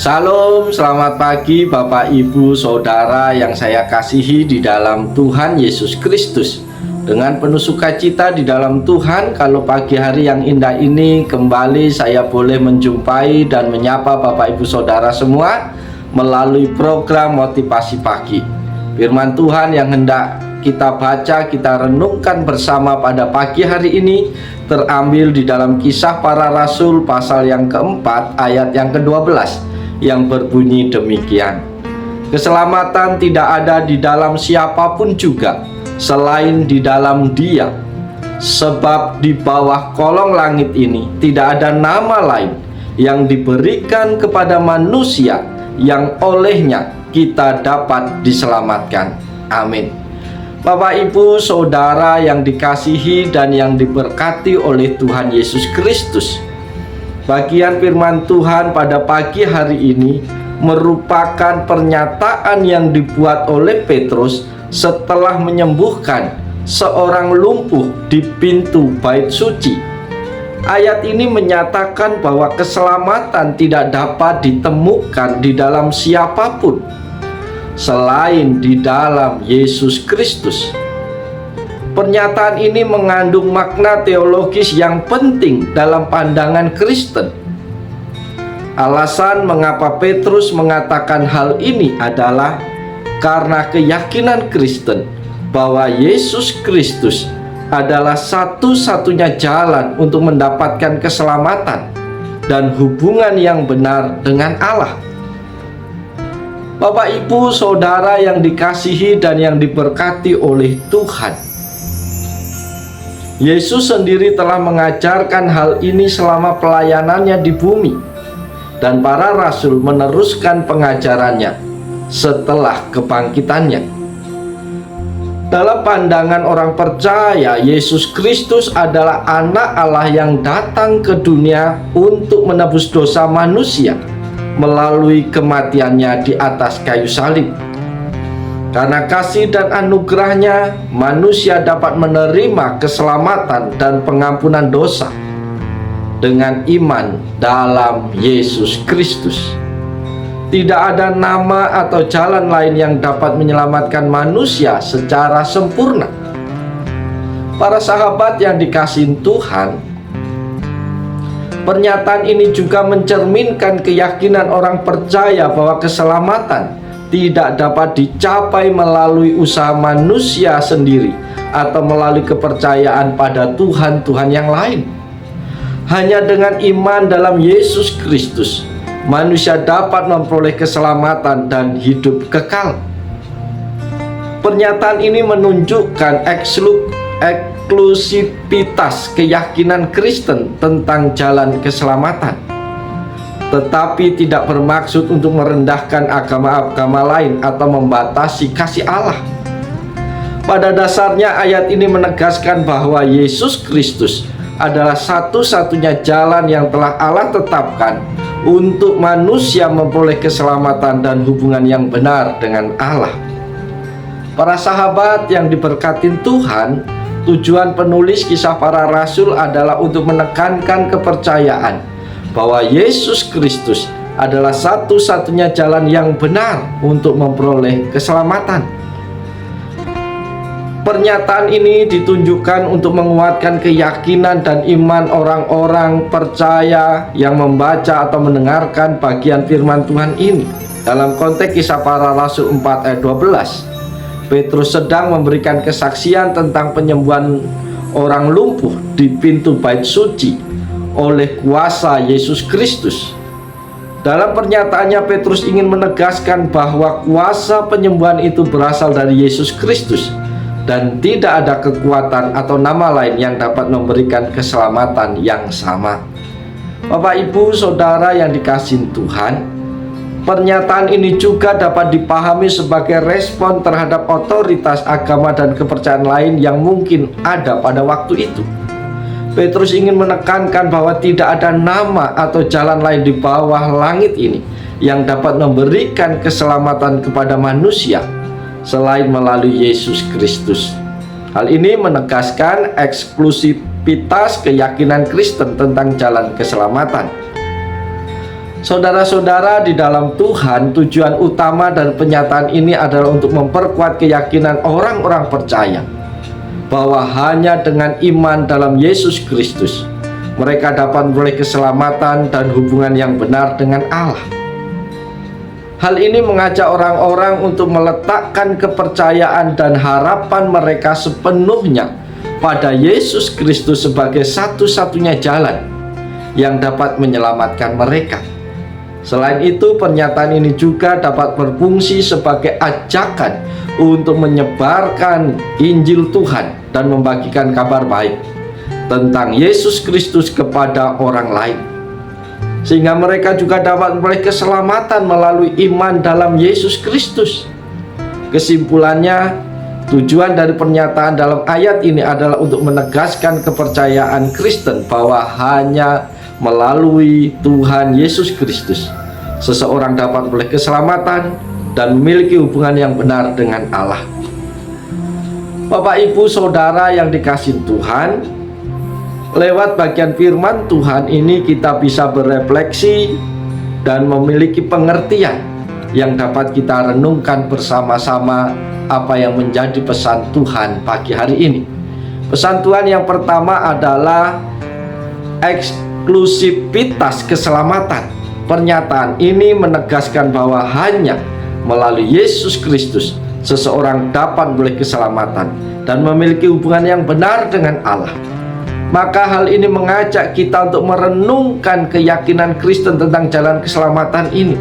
Salam, selamat pagi Bapak Ibu Saudara yang saya kasihi di dalam Tuhan Yesus Kristus. Dengan penuh sukacita di dalam Tuhan, kalau pagi hari yang indah ini kembali saya boleh menjumpai dan menyapa Bapak Ibu Saudara semua melalui program Motivasi Pagi. Firman Tuhan yang hendak kita baca, kita renungkan bersama pada pagi hari ini terambil di dalam Kisah Para Rasul pasal yang keempat ayat yang ke-12 yang berbunyi demikian. Keselamatan tidak ada di dalam siapapun juga selain di dalam Dia, sebab di bawah kolong langit ini tidak ada nama lain yang diberikan kepada manusia yang olehnya kita dapat diselamatkan. Amin. Bapak Ibu Saudara yang dikasihi dan yang diberkati oleh Tuhan Yesus Kristus, bagian firman Tuhan pada pagi hari ini merupakan pernyataan yang dibuat oleh Petrus setelah menyembuhkan seorang lumpuh di pintu bait suci. Ayat ini menyatakan bahwa keselamatan tidak dapat ditemukan di dalam siapapun selain di dalam Yesus Kristus. Pernyataan ini mengandung makna teologis yang penting dalam pandangan Kristen. Alasan mengapa Petrus mengatakan hal ini adalah karena keyakinan Kristen bahwa Yesus Kristus adalah satu-satunya jalan untuk mendapatkan keselamatan dan hubungan yang benar dengan Allah. Bapak Ibu Saudara yang dikasihi dan yang diberkati oleh Tuhan, Yesus sendiri telah mengajarkan hal ini selama pelayanannya di bumi, dan para rasul meneruskan pengajarannya setelah kebangkitannya. Dalam pandangan orang percaya, Yesus Kristus adalah anak Allah yang datang ke dunia untuk menebus dosa manusia melalui kematiannya di atas kayu salib. Karena kasih dan anugerahnya, manusia dapat menerima keselamatan dan pengampunan dosa dengan iman dalam Yesus Kristus. Tidak ada nama atau jalan lain yang dapat menyelamatkan manusia secara sempurna. Para sahabat yang dikasihi Tuhan, pernyataan ini juga mencerminkan keyakinan orang percaya bahwa keselamatan tidak dapat dicapai melalui usaha manusia sendiri atau melalui kepercayaan pada Tuhan-Tuhan yang lain. Hanya dengan iman dalam Yesus Kristus, manusia dapat memperoleh keselamatan dan hidup kekal. Pernyataan ini menunjukkan eksklusivitas keyakinan Kristen tentang jalan keselamatan, tetapi tidak bermaksud untuk merendahkan agama-agama lain atau membatasi kasih Allah. Pada dasarnya ayat ini menegaskan bahwa Yesus Kristus adalah satu-satunya jalan yang telah Allah tetapkan untuk manusia memperoleh keselamatan dan hubungan yang benar dengan Allah. Para sahabat yang diberkati Tuhan, tujuan penulis Kisah Para Rasul adalah untuk menekankan kepercayaan bahwa Yesus Kristus adalah satu-satunya jalan yang benar untuk memperoleh keselamatan. Pernyataan ini ditunjukkan untuk menguatkan keyakinan dan iman orang-orang percaya yang membaca atau mendengarkan bagian firman Tuhan ini. Dalam konteks Kisah Para Rasul 4 ayat 12, Petrus sedang memberikan kesaksian tentang penyembuhan orang lumpuh di pintu bait suci oleh kuasa Yesus Kristus. Dalam pernyataannya, Petrus ingin menegaskan bahwa kuasa penyembuhan itu berasal dari Yesus Kristus dan tidak ada kekuatan atau nama lain yang dapat memberikan keselamatan yang sama. Bapak Ibu Saudara yang dikasihi Tuhan, pernyataan ini juga dapat dipahami sebagai respon terhadap otoritas agama dan kepercayaan lain yang mungkin ada pada waktu itu. Petrus ingin menekankan bahwa tidak ada nama atau jalan lain di bawah langit ini yang dapat memberikan keselamatan kepada manusia selain melalui Yesus Kristus. Hal ini menegaskan eksklusivitas keyakinan Kristen tentang jalan keselamatan. Saudara-saudara di dalam Tuhan, tujuan utama dari penyataan ini adalah untuk memperkuat keyakinan orang-orang percaya bahwa hanya dengan iman dalam Yesus Kristus mereka dapat memperoleh keselamatan dan hubungan yang benar dengan Allah. Hal ini mengajak orang-orang untuk meletakkan kepercayaan dan harapan mereka sepenuhnya pada Yesus Kristus sebagai satu-satunya jalan yang dapat menyelamatkan mereka. Selain itu, pernyataan ini juga dapat berfungsi sebagai ajakan untuk menyebarkan Injil Tuhan dan membagikan kabar baik tentang Yesus Kristus kepada orang lain, sehingga mereka juga dapat memperoleh keselamatan melalui iman dalam Yesus Kristus. Kesimpulannya, tujuan dari pernyataan dalam ayat ini adalah untuk menegaskan kepercayaan Kristen bahwa hanya melalui Tuhan Yesus Kristus seseorang dapat memperoleh keselamatan dan memiliki hubungan yang benar dengan Allah. Bapak, Ibu, Saudara yang dikasihi Tuhan, lewat bagian firman Tuhan ini kita bisa berefleksi dan memiliki pengertian yang dapat kita renungkan bersama-sama apa yang menjadi pesan Tuhan pagi hari ini. Pesan Tuhan yang pertama adalah eksklusivitas keselamatan. Pernyataan ini menegaskan bahwa hanya melalui Yesus Kristus seseorang dapat memperoleh keselamatan dan memiliki hubungan yang benar dengan Allah. Maka hal ini mengajak kita untuk merenungkan keyakinan Kristen tentang jalan keselamatan ini.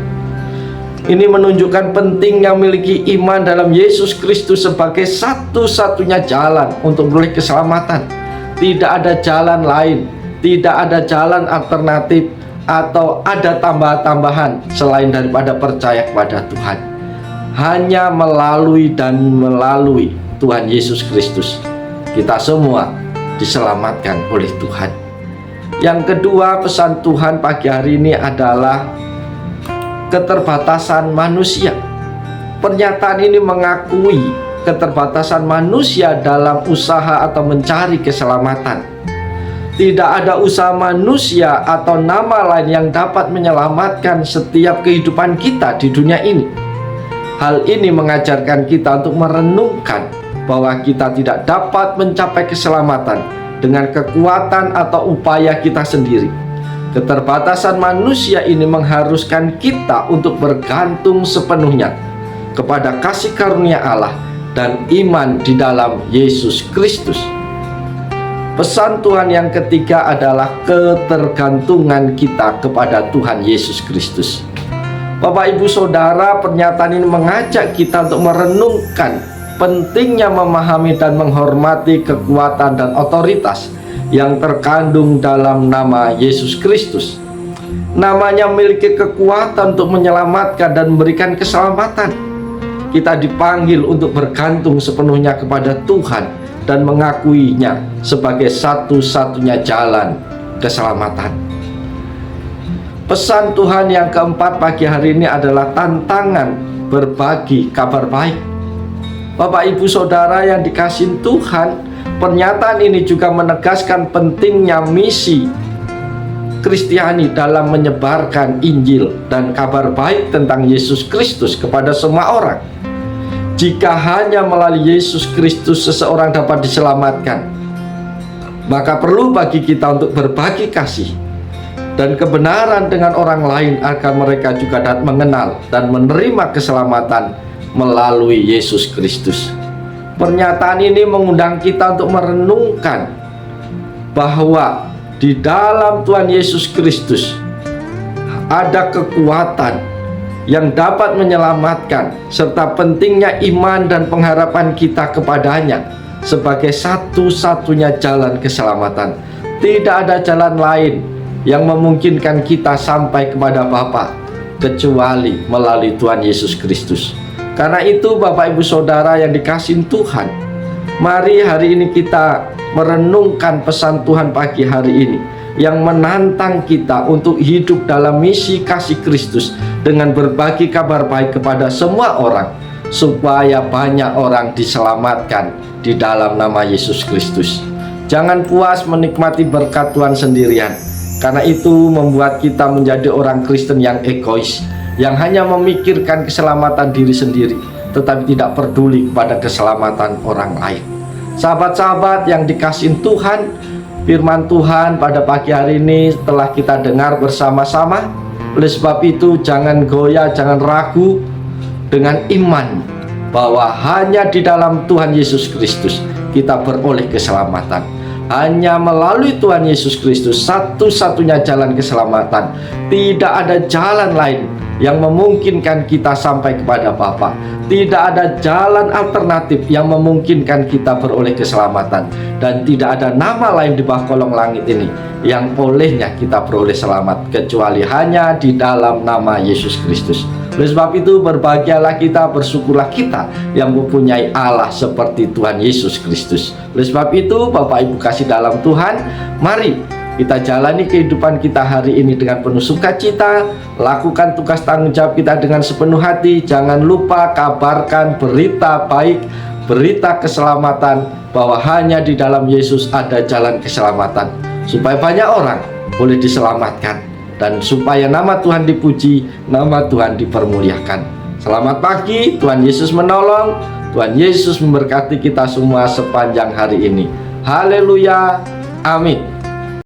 Ini menunjukkan pentingnya memiliki iman dalam Yesus Kristus sebagai satu-satunya jalan untuk memperoleh keselamatan. Tidak ada jalan lain, tidak ada jalan alternatif atau ada tambahan-tambahan selain daripada percaya kepada Tuhan. Hanya melalui Tuhan Yesus Kristus kita semua diselamatkan oleh Tuhan. Yang kedua, pesan Tuhan pagi hari ini adalah keterbatasan manusia. Pernyataan ini mengakui keterbatasan manusia dalam usaha atau mencari keselamatan. Tidak ada usaha manusia atau nama lain yang dapat menyelamatkan setiap kehidupan kita di dunia ini. Hal ini mengajarkan kita untuk merenungkan bahwa kita tidak dapat mencapai keselamatan dengan kekuatan atau upaya kita sendiri. Keterbatasan manusia ini mengharuskan kita untuk bergantung sepenuhnya kepada kasih karunia Allah dan iman di dalam Yesus Kristus. Pesan Tuhan yang ketiga adalah ketergantungan kita kepada Tuhan Yesus Kristus. Bapak, Ibu, Saudara, pernyataan ini mengajak kita untuk merenungkan pentingnya memahami dan menghormati kekuatan dan otoritas yang terkandung dalam nama Yesus Kristus. Namanya memiliki kekuatan untuk menyelamatkan dan memberikan keselamatan. Kita dipanggil untuk bergantung sepenuhnya kepada Tuhan dan mengakuinya sebagai satu-satunya jalan keselamatan. Pesan Tuhan yang keempat pagi hari ini adalah tantangan berbagi kabar baik. Bapak, Ibu, Saudara yang dikasihi Tuhan, pernyataan ini juga menegaskan pentingnya misi Kristiani dalam menyebarkan Injil dan kabar baik tentang Yesus Kristus kepada semua orang. Jika hanya melalui Yesus Kristus seseorang dapat diselamatkan, maka perlu bagi kita untuk berbagi kasih dan kebenaran dengan orang lain agar mereka juga dapat mengenal dan menerima keselamatan melalui Yesus Kristus. Pernyataan ini mengundang kita untuk merenungkan bahwa di dalam Tuhan Yesus Kristus ada kekuatan yang dapat menyelamatkan, serta pentingnya iman dan pengharapan kita kepadanya sebagai satu-satunya jalan keselamatan. Tidak ada jalan lain yang memungkinkan kita sampai kepada Bapa kecuali melalui Tuhan Yesus Kristus. Karena itu, Bapak, Ibu, Saudara yang dikasihi Tuhan, mari hari ini kita merenungkan pesan Tuhan pagi hari ini yang menantang kita untuk hidup dalam misi kasih Kristus dengan berbagi kabar baik kepada semua orang, supaya banyak orang diselamatkan di dalam nama Yesus Kristus. Jangan puas menikmati berkat Tuhan sendirian. Karena itu membuat kita menjadi orang Kristen yang egois, yang hanya memikirkan keselamatan diri sendiri, tetapi tidak peduli kepada keselamatan orang lain. Sahabat-sahabat yang dikasihi Tuhan, firman Tuhan pada pagi hari ini telah kita dengar bersama-sama. Oleh sebab itu jangan goyah, jangan ragu dengan iman bahwa hanya di dalam Tuhan Yesus Kristus kita beroleh keselamatan. Hanya melalui Tuhan Yesus Kristus satu-satunya jalan keselamatan. Tidak ada jalan lain yang memungkinkan kita sampai kepada Bapa. Tidak ada jalan alternatif yang memungkinkan kita beroleh keselamatan. Dan tidak ada nama lain di bawah kolong langit ini yang olehnya kita beroleh selamat, kecuali hanya di dalam nama Yesus Kristus. Oleh sebab itu berbahagialah kita, bersyukurlah kita yang mempunyai Allah seperti Tuhan Yesus Kristus. Oleh sebab itu Bapak Ibu kasih dalam Tuhan, mari kita jalani kehidupan kita hari ini dengan penuh sukacita, lakukan tugas tanggung jawab kita dengan sepenuh hati. Jangan lupa kabarkan berita baik, berita keselamatan, bahwa hanya di dalam Yesus ada jalan keselamatan, supaya banyak orang boleh diselamatkan, dan supaya nama Tuhan dipuji, nama Tuhan dipermuliakan. Selamat pagi, Tuhan Yesus menolong, Tuhan Yesus memberkati kita semua sepanjang hari ini. Haleluya, amin.